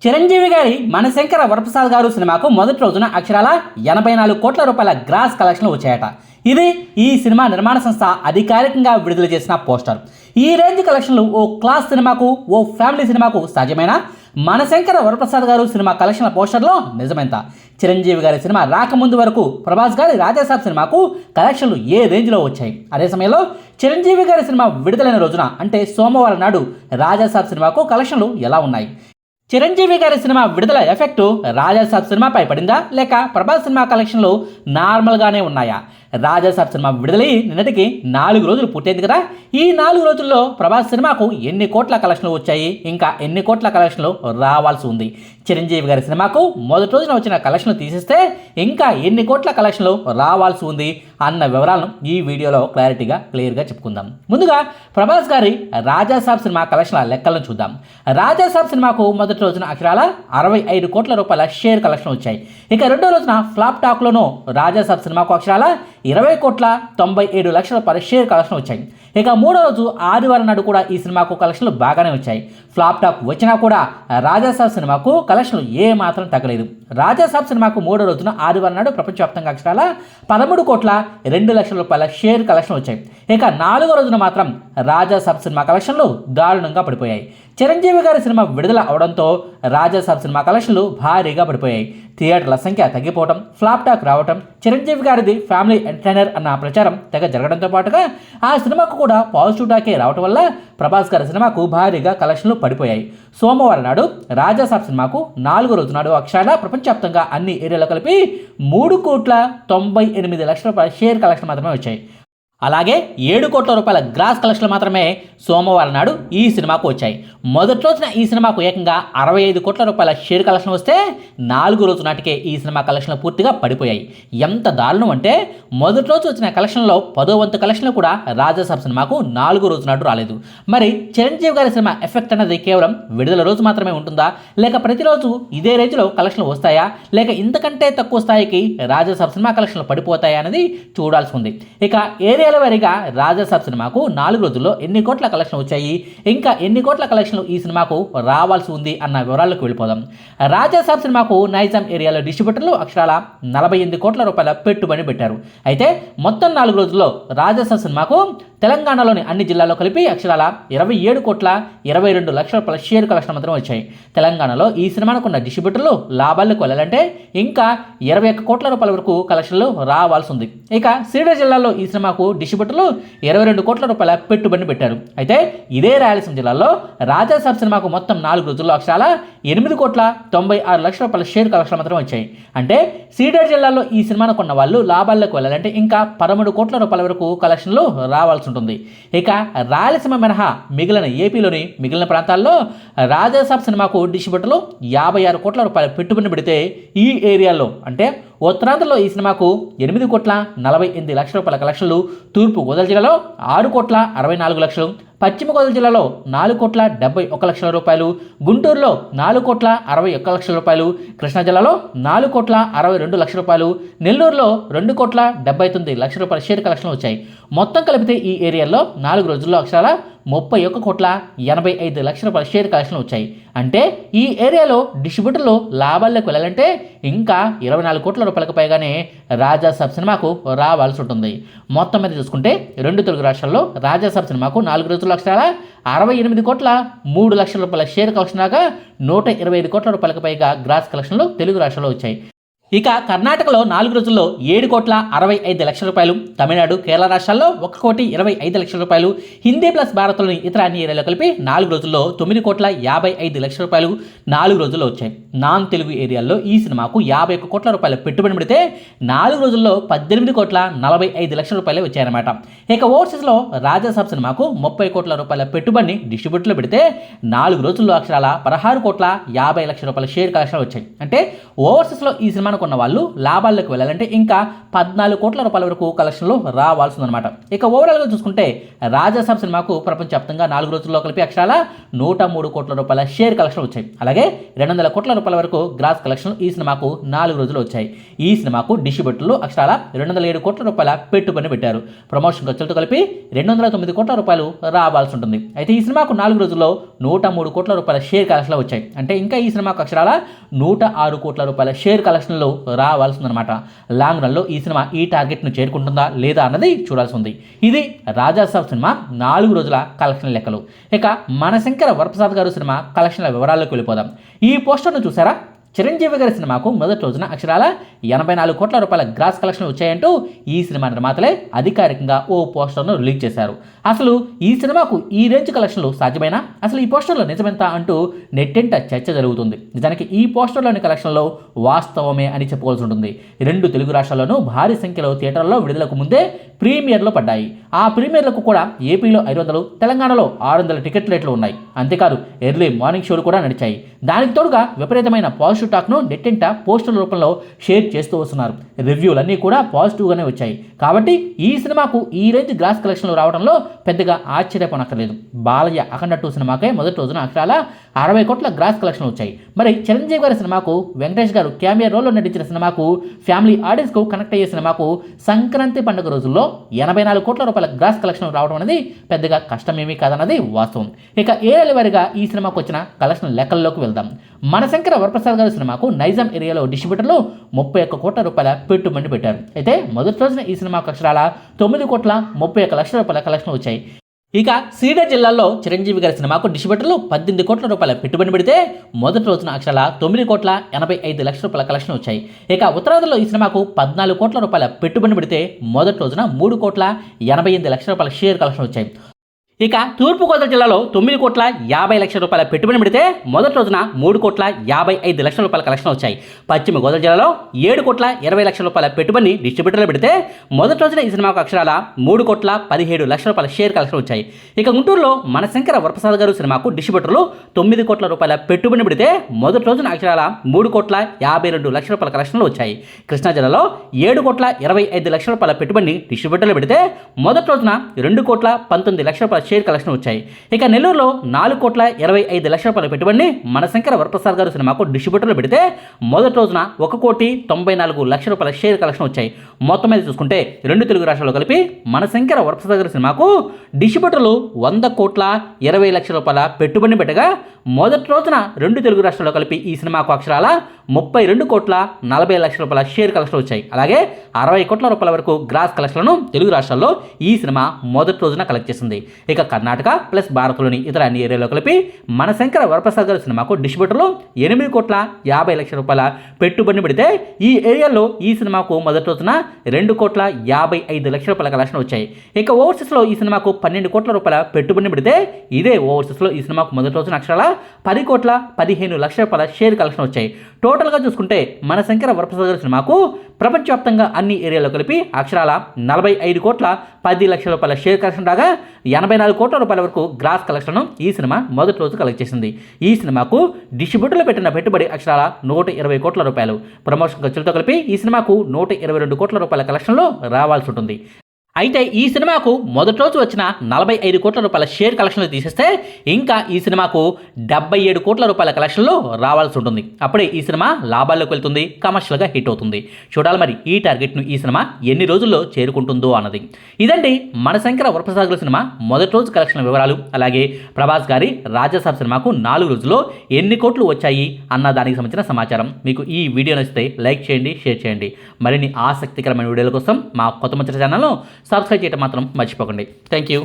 చిరంజీవి గారి మనశంకర వరప్రసాద్ గారు సినిమాకు మొదటి రోజున అక్షరాల 84 కోట్ల రూపాయల గ్రాస్ కలెక్షన్లు వచ్చాయట. ఇది ఈ సినిమా నిర్మాణ సంస్థ అధికారికంగా విడుదల చేసిన పోస్టర్. ఈ రేంజ్ కలెక్షన్లు ఓ క్లాస్ సినిమాకు, ఓ ఫ్యామిలీ సినిమాకు సాధ్యమైన మనశంకర వరప్రసాద్ గారు సినిమా కలెక్షన్ల పోస్టర్లో నిజమెంత? చిరంజీవి గారి సినిమా రాకముందు వరకు ప్రభాస్ గారి రాజాసాబ్ సినిమాకు కలెక్షన్లు ఏ రేంజ్లో వచ్చాయి? అదే సమయంలో చిరంజీవి గారి సినిమా విడుదలైన రోజున అంటే సోమవారం నాడు రాజాసాబ్ సినిమాకు కలెక్షన్లు ఎలా ఉన్నాయి? చిరంజీవి గారి సినిమా విడుదల ఎఫెక్టు రాజాసాబ్ సినిమాపై పడిందా, లేక ప్రభాస్ సినిమా కలెక్షన్లు నార్మల్గానే ఉన్నాయా? రాజాసాబ్ సినిమా విడుదలై నిన్నటికి 4 రోజులు పూర్తయింది కదా. ఈ 4 రోజుల్లో ప్రభాస్ సినిమాకు ఎన్ని కోట్ల కలెక్షన్లు వచ్చాయి, ఇంకా ఎన్ని కోట్ల కలెక్షన్లు రావాల్సి ఉంది? చిరంజీవి గారి సినిమాకు మొదటి రోజున వచ్చిన కలెక్షన్లు తీసేస్తే ఇంకా ఎన్ని కోట్ల కలెక్షన్లు రావాల్సి ఉంది అన్న వివరాలను ఈ వీడియోలో క్లియర్గా చెప్పుకుందాం. ముందుగా ప్రభాస్ గారి రాజాసాబ్ సినిమా కలెక్షన్ల లెక్కలను చూద్దాం. రాజాసాబ్ సినిమాకు మొదటి రోజున అక్షరాల 65 కోట్ల రూపాయల షేర్ కలెక్షన్ వచ్చాయి. ఇక రెండో రోజున ఫ్లాప్ టాక్లోనూ రాజాసాబ్ సినిమాకు అక్షరాల 20 కోట్ల 97 లక్షల రూపాయల షేర్ కలెక్షన్ వచ్చాయి. ఇక మూడో రోజు ఆదివారం నాడు కూడా ఈ సినిమాకు కలెక్షన్లు బాగానే వచ్చాయి. ఫ్లాప్ టాక్ వచ్చినా కూడా రాజాసాబ్ సినిమాకు కలెక్షన్లు ఏ మాత్రం తగ్గలేదు. రాజాసాబ్ సినిమాకు మూడో రోజున ఆదివారం నాడు ప్రపంచవ్యాప్తంగా అక్షరాల 13 కోట్ల 2 లక్షల రూపాయల షేర్ కలెక్షన్ వచ్చాయి. ఇక నాలుగో రోజున మాత్రం రాజాసాబ్ సినిమా కలెక్షన్లు దారుణంగా పడిపోయాయి. చిరంజీవి గారి సినిమా విడుదల అవడంతో రాజాసాబ్ సినిమా కలెక్షన్లు భారీగా పడిపోయాయి. థియేటర్ల సంఖ్య తగ్గిపోవడం, ఫ్లాప్ టాక్ రావడం, చిరంజీవి గారిది ఫ్యామిలీ ఎంటర్టైనర్ అన్న ప్రచారం తెగ జరగడంతో పాటుగా ఆ సినిమాకు కూడా పాజిటివ్ టాకే రావడం వల్ల ప్రభాస్ గారి సినిమాకు భారీగా కలెక్షన్లు పడిపోయాయి. సోమవారం నాడు రాజాసాబ్ సినిమాకు 4వ రోజు నాడు అక్షరాల ప్రపంచవ్యాప్తంగా అన్ని ఏరియాలో కలిపి 3 కోట్ల 98 లక్షల రూపాయల షేర్ కలెక్షన్ మాత్రమే వచ్చాయి. అలాగే 7 కోట్ల రూపాయల గ్రాస్ కలెక్షన్లు మాత్రమే సోమవారం నాడు ఈ సినిమాకు వచ్చాయి. మొదటి రోజున ఈ సినిమాకు ఏకంగా 65 కోట్ల రూపాయల షేర్ కలెక్షన్ వస్తే 4 రోజు నాటికే ఈ సినిమా కలెక్షన్లు పూర్తిగా పడిపోయాయి. ఎంత దారుణం అంటే మొదటి రోజు వచ్చిన కలెక్షన్లో 10వ వంతు కలెక్షన్లు కూడా రాజాసాబ్ సినిమాకు 4వ రోజు నాడు రాలేదు. మరి చిరంజీవి గారి సినిమా ఎఫెక్ట్ అనేది కేవలం విడుదల రోజు మాత్రమే ఉంటుందా, లేక ప్రతిరోజు ఇదే రేంజ్లో కలెక్షన్లు వస్తాయా, లేక ఇంతకంటే తక్కువ స్థాయికి రాజాసాబ్ సినిమా కలెక్షన్లు పడిపోతాయా అనేది చూడాల్సి ఉంది. ఇక ఏరియా వారీగా రాజాసాబ్ సినిమాకు 4 రోజుల్లో ఎన్ని కోట్ల కలెక్షన్ వచ్చాయి, ఇంకా ఎన్ని కోట్ల కలెక్షన్లు ఈ సినిమాకు రావాల్సి ఉంది అన్న వివరాలకు వెళ్ళిపోదాం. రాజాసాబ్ సినిమాకు నైజాం ఏరియాలో డిస్ట్రిబ్యూటర్లు అక్షరాల 48 కోట్ల రూపాయల పెట్టుబడి పెట్టారు. అయితే మొత్తం 4 రోజుల్లో రాజాసాబ్ సినిమాకు తెలంగాణలోని అన్ని జిల్లాల్లో కలిపి అక్షరాల 27 కోట్ల 22 లక్షల రూపాయల షేర్ కలెక్షన్ మాత్రం వచ్చాయి. తెలంగాణలో ఈ సినిమాకు ఉన్న డిస్ట్రిబ్యూటర్లు లాభాలకు వెళ్ళాలంటే ఇంకా 21 కోట్ల రూపాయల వరకు కలెక్షన్లు రావాల్సి ఉంది. ఇక శ్రీనగర్ జిల్లాలో ఈ సినిమాకు డిస్ట్రిబ్యూటర్లు 22 కోట్ల రూపాయల పెట్టుబడిని పెట్టారు. అయితే ఇదే రాయలసీమ జిల్లాలో రాజాసాబ్ సినిమాకు మొత్తం 4 రోజుల్లో అక్షరాల 8 కోట్ల 96 లక్షల రూపాయల షేర్ కలెక్షన్ మాత్రం వచ్చాయి. అంటే శ్రీనగర్ జిల్లాలో ఈ సినిమాను కొన్న వాళ్ళు లాభాలకు వెళ్ళాలంటే ఇంకా 13 కోట్ల రూపాయల వరకు కలెక్షన్లు రావాల్సి ఉంటుంది. ఇక రాయలసీమ మినహా మిగిలిన ఏపీలోని మిగిలిన ప్రాంతాల్లో రాజాసాబ్ సినిమాకు డిస్ట్రిబ్యూటర్లు 56 కోట్ల రూపాయల పెట్టుబడిని పెడితే ఈ ఏరియాలో అంటే ఉత్తరాంధ్రలో ఈ సినిమాకు 8 కోట్ల 48 లక్షల రూపాయల కలెక్షన్లు, తూర్పు గోదావరి జిల్లాలో 6 కోట్ల 64 లక్షలు, పశ్చిమ గోదావరి జిల్లాలో 4 కోట్ల 71 లక్షల రూపాయలు, గుంటూరులో 4 కోట్ల 61 లక్షల రూపాయలు, కృష్ణా జిల్లాలో 4 కోట్ల 62 లక్షల రూపాయలు, నెల్లూరులో 2 కోట్ల 79 లక్షల రూపాయల షేర్ కలెక్షన్లు వచ్చాయి. మొత్తం కలిపితే ఈ ఏరియాలో 4 రోజుల్లో అక్షరాల 31 కోట్ల 85 లక్షల రూపాయల షేర్ కలెక్షన్లు వచ్చాయి. అంటే ఈ ఏరియాలో డిస్ట్రిబ్యూటర్లు లాభాల్లోకి వెళ్ళాలంటే ఇంకా 24 కోట్ల రూపాయలకు పైగానే రాజాసాబ్ సినిమాకు రావాల్సి ఉంటుంది. మొత్తం మీద చూసుకుంటే 2 తెలుగు రాష్ట్రాల్లో రాజాసాబ్ సినిమాకు 4 రోజుల అక్షరాల 68 కోట్ల 3 లక్షల రూపాయల షేర్ కలెక్షన్ రాగా 125 కోట్ల రూపాయలకు పైగా గ్రాస్ కలెక్షన్లు తెలుగు రాష్ట్రాల్లో వచ్చాయి. ఇక కర్ణాటకలో 4 రోజుల్లో 7 కోట్ల 65 లక్షల రూపాయలు, తమిళనాడు, కేరళ రాష్ట్రాల్లో 1 కోటి 25 లక్షల రూపాయలు, హిందీ ప్లస్ భారత్లోని ఇతర అన్ని ఏరియాలో కలిపి 4 రోజుల్లో 9 కోట్ల 55 లక్షల రూపాయలు 4 రోజుల్లో వచ్చాయి. నాన్ తెలుగు ఏరియాల్లో ఈ సినిమాకు 51 కోట్ల రూపాయల పెట్టుబడి పెడితే 4 రోజుల్లో 18 కోట్ల 45 లక్షల రూపాయలు వచ్చాయన్నమాట. ఇక ఓవర్సీస్లో రాజాసాబ్ సినిమాకు 30 కోట్ల రూపాయల పెట్టుబడిని డిస్ట్రిబ్యూటర్లు పెడితే 4 రోజుల్లో అక్షరాల 16 కోట్ల 50 లక్షల రూపాయల షేర్ కలెక్షన్ వచ్చాయి. అంటే ఓవర్సీస్లో ఈ సినిమాను కొన్న వాళ్ళు లాభాల్లోకి వెళ్ళాలంటే ఇంకా 14 కోట్ల రూపాయల వరకు కలెక్షన్లు రావాల్సిందనమాట. ఇక ఓవరాల్గా చూసుకుంటే రాజాసాబ్ సినిమాకు ప్రపంచవ్యాప్తంగా 4 రోజుల్లో కలిపి అక్షరాల 103 కోట్ల రూపాయల షేర్ కలెక్షన్ వచ్చాయి. అలాగే 200 కోట్ల రూపాయల వరకు గ్రాస్ కలెక్షన్ ఈ సినిమాకు 4 రోజులు వచ్చాయి. ఈ సినిమాకు డిస్ట్రిబ్యూటర్లు అక్షరాల 207 కోట్ల రూపాయల పెట్టుబడి పెట్టారు. ప్రమోషన్ ఖర్చులతో కలిపి 209 కోట్ల రూపాయలు రావాల్సి ఉంటుంది. అయితే ఈ సినిమాకు 4 రోజుల్లో 103 కోట్ల రూపాయల షేర్ కలెక్షన్లు వచ్చాయి. అంటే ఇంకా ఈ సినిమాకు అక్షరాల 106 కోట్ల రూపాయల షేర్ కలెక్షన్లు రావాల్సిందనమాట. లాంగ్ రన్లో ఈ సినిమా ఈ టార్గెట్ను చేరుకుంటుందా లేదా అన్నది చూడాల్సి ఉంది. ఇది రాజాసాబ్ సినిమా 4 రోజుల కలెక్షన్ లెక్కలు. ఇక మనశంకర వరప్రసాద్ గారు సినిమా కలెక్షన్ల వివరాల్లోకి వెళ్ళిపోదాం. ఈ పోస్టర్ను చూసారా? చిరంజీవి గారి సినిమాకు మొదటి రోజున అక్షరాల 84 కోట్ల రూపాయల గ్రాస్ కలెక్షన్ వచ్చాయంటూ ఈ సినిమా నిర్మాతలే అధికారికంగా ఓ పోస్టర్ను రిలీజ్ చేశారు. అసలు ఈ సినిమాకు ఈ రేంజ్ కలెక్షన్లు సాధ్యమైనా? అసలు ఈ పోస్టర్లో నిజమెంత అంటూ నెట్టింట చర్చ జరుగుతుంది. నిజానికి ఈ పోస్టర్లోని కలెక్షన్లో వాస్తవమే అని చెప్పుకోవాల్సి ఉంటుంది. 2 తెలుగు రాష్ట్రాల్లోనూ భారీ సంఖ్యలో థియేటర్లలో విడుదలకు ముందే ప్రీమియర్లు పడ్డాయి. ఆ ప్రీమియర్లకు కూడా ఏపీలో 500, తెలంగాణలో 600 టికెట్ రేట్లు ఉన్నాయి. అంతేకాదు ఎర్లీ మార్నింగ్ షోలు కూడా నడిచాయి. దానికి తోడుగా విపరీతమైన పాజిటివ్ టాక్ను నెట్టింట పోస్టర్ల రూపంలో షేర్ చేస్తూ వస్తున్నారు. రివ్యూలన్నీ కూడా పాజిటివ్గానే వచ్చాయి. కాబట్టి ఈ సినిమాకు ఈ రేంజ్ గ్రాస్ కలెక్షన్లు రావడంలో పెద్దగా ఆశ్చర్యపోనక్కర్లేదు. బాలయ్య అఖండ 2 సినిమాకే మొదటి రోజున అక్షరాల 60 కోట్ల గ్రాస్ కలెక్షన్లు వచ్చాయి. మరి చిరంజీవి గారి సినిమాకు, వెంకటేష్ గారు క్యామియో రోల్లో నటించిన సినిమాకు, ఫ్యామిలీ ఆడియన్స్కు కనెక్ట్ అయ్యే సినిమాకు సంక్రాంతి పండుగ రోజుల్లో 84 కోట్ల రూపాయల గ్రాస్ కలెక్షన్ రావడం అనేది పెద్దగా కష్టమేమీ కాదన్నది వాస్తవం. ఇక ఏరియాల వారీగా ఈ సినిమాకు వచ్చిన కలెక్షన్ లెక్కల్లోకి వెళ్దాం. మనశంకర వరప్రసాద్ గారి సినిమాకు నైజాం ఏరియాలో డిస్ట్రిబ్యూటర్లు 31 కోట్ల రూపాయల పెట్టుబడి పెట్టారు. అయితే మొదటి రోజున ఈ సినిమాకు అక్షరాల 9 కోట్ల 31 లక్షల రూపాయల కలెక్షన్ వచ్చాయి. ఇక శ్రీనగర్ జిల్లాలో చిరంజీవి గారి సినిమాకు డిస్ట్రిబ్యూటర్లు 18 కోట్ల రూపాయల పెట్టుబడి పెడితే మొదటి రోజున అక్షరాల 9 కోట్ల 85 లక్షల రూపాయల కలెక్షన్ వచ్చాయి. ఇక ఉత్తరాదిలో ఈ సినిమాకు 14 కోట్ల రూపాయల పెట్టుబడి పెడితే మొదటి రోజున 3 కోట్ల 88 లక్షల రూపాయల షేర్ కలెక్షన్ వచ్చాయి. ఇక తూర్పుగోదావరి జిల్లాలో 9 కోట్ల 50 లక్షల రూపాయల పెట్టుబడి పెడితే మొదటి రోజున 3 కోట్ల 55 లక్షల రూపాయల కలెక్షన్ వచ్చాయి. పశ్చిమ గోదావరి జిల్లాలో 7 కోట్ల 20 లక్షల రూపాయల పెట్టుబడిని డిస్ట్రిబ్యూటర్లు పెడితే మొదటి రోజున ఈ సినిమాకు అక్షరాల 3 కోట్ల 17 లక్షల రూపాయల షేర్ కలెక్షన్ వచ్చాయి. ఇక గుంటూరులో మనశంకర వరప్రసాద్ గారు సినిమాకు డిస్ట్రిబ్యూటర్లు 9 కోట్ల రూపాయల పెట్టుబడి పెడితే మొదటి రోజున అక్షరాల 3 కోట్ల 52 లక్షల రూపాయల కలెక్షన్లు వచ్చాయి. కృష్ణా జిల్లాలో 7 కోట్ల 25 లక్షల రూపాయల పెట్టుబడిని డిస్ట్రిబ్యూటర్లు పెడితే మొదటి రోజున 2 కోట్ల 19 లక్షల రూపాయల షేర్ కలెక్షన్ వచ్చాయి. ఇక నెల్లూరులో 4 కోట్ల 25 లక్షల రూపాయల పెట్టుబడిని మనశంకర వరప్రసాద్ గారు సినిమాకు డిస్ట్రిబ్యూటర్లు పెడితే మొదటి రోజున 1 కోటి 94 లక్షల రూపాయల షేర్ కలెక్షన్ వచ్చాయి. మొత్తం మీద చూసుకుంటే 2 తెలుగు రాష్ట్రాల్లో కలిపి మనశంకర వరప్రసాద్ గారి సినిమాకు డిస్ట్రిబ్యూటర్లు 100 కోట్ల 20 లక్షల రూపాయల పెట్టుబడిని పెట్టగా మొదటి రోజున 2 తెలుగు రాష్ట్రాల్లో కలిపి ఈ సినిమాకు అక్షరాల 32 కోట్ల 40 లక్షల రూపాయల షేర్ కలెక్షన్ వచ్చాయి. అలాగే 60 కోట్ల రూపాయల వరకు గ్రాస్ కలెక్షన్లను తెలుగు రాష్ట్రాల్లో ఈ సినిమా మొదటి రోజున కలెక్ట్ చేసింది. ఇక కర్ణాటక ప్లస్ భారత్లోని ఇతర అన్ని ఏరియాలో కలిపి మనశంకర వరప్రసాద్ గారి సినిమాకు డిస్ట్రిబ్యూటర్లు 8 కోట్ల 50 లక్షల రూపాయల పెట్టుబడిని పెడితే ఈ ఏరియాలో ఈ సినిమాకు మొదటి రోజున 2 కోట్ల 55 లక్షల రూపాయల కలెక్షన్ వచ్చాయి. ఇక ఓవర్సీస్లో ఈ సినిమాకు 12 కోట్ల రూపాయల పెట్టుబడిని పెడితే ఇదే ఓవర్సీస్లో ఈ సినిమాకు మొదటి రోజున అక్షరాల 10 కోట్ల 15 లక్షల రూపాయల షేర్ కలెక్షన్ వచ్చాయి. టోటల్గా చూసుకుంటే మనశంకర వరప్రసాద్ గారి సినిమాకు ప్రపంచవ్యాప్తంగా అన్ని ఏరియాలో కలిపి అక్షరాల 45 కోట్ల 10 లక్షల రూపాయల షేర్ కలెక్షన్ రాగా 84 కోట్ల రూపాయల వరకు గ్రాస్ కలెక్షన్ ఈ సినిమా మొదటి రోజు కలెక్ట్ చేసింది. ఈ సినిమాకు డిస్ట్రిబ్యూటర్లు పెట్టిన పెట్టుబడి అక్షరాల 120 కోట్ల రూపాయలు. ప్రమోషన్ ఖర్చులతో కలిపి ఈ సినిమాకు 122 కోట్ల రూపాయల కలెక్షన్లో రావాల్సి ఉంటుంది. అయితే ఈ సినిమాకు మొదటి రోజు వచ్చిన 45 కోట్ల రూపాయల షేర్ కలెక్షన్లు తీసేస్తే ఇంకా ఈ సినిమాకు 77 కోట్ల రూపాయల కలెక్షన్లు రావాల్సి ఉంటుంది. అప్పుడే ఈ సినిమా లాభాల్లోకి వెళ్తుంది, కమర్షియల్గా హిట్ అవుతుంది. చూడాలి మరి ఈ టార్గెట్ను ఈ సినిమా ఎన్ని రోజుల్లో చేరుకుంటుందో అన్నది. ఇదండి మనశంకర వరప్రసాద్ గారి సినిమా మొదటి రోజు కలెక్షన్ వివరాలు. అలాగే ప్రభాస్ గారి రాజాసాబ్ సినిమాకు 4 రోజుల్లో ఎన్ని కోట్లు వచ్చాయి అన్న దానికి సంబంధించిన సమాచారం. మీకు ఈ వీడియో నచ్చితే లైక్ చేయండి, షేర్ చేయండి. మరిన్ని ఆసక్తికరమైన వీడియోల కోసం మా కొత్త ముచ్చట ఛానల్ను సబ్స్క్రైబ్ చేయడం మాత్రం మర్చిపోకండి. Thank you.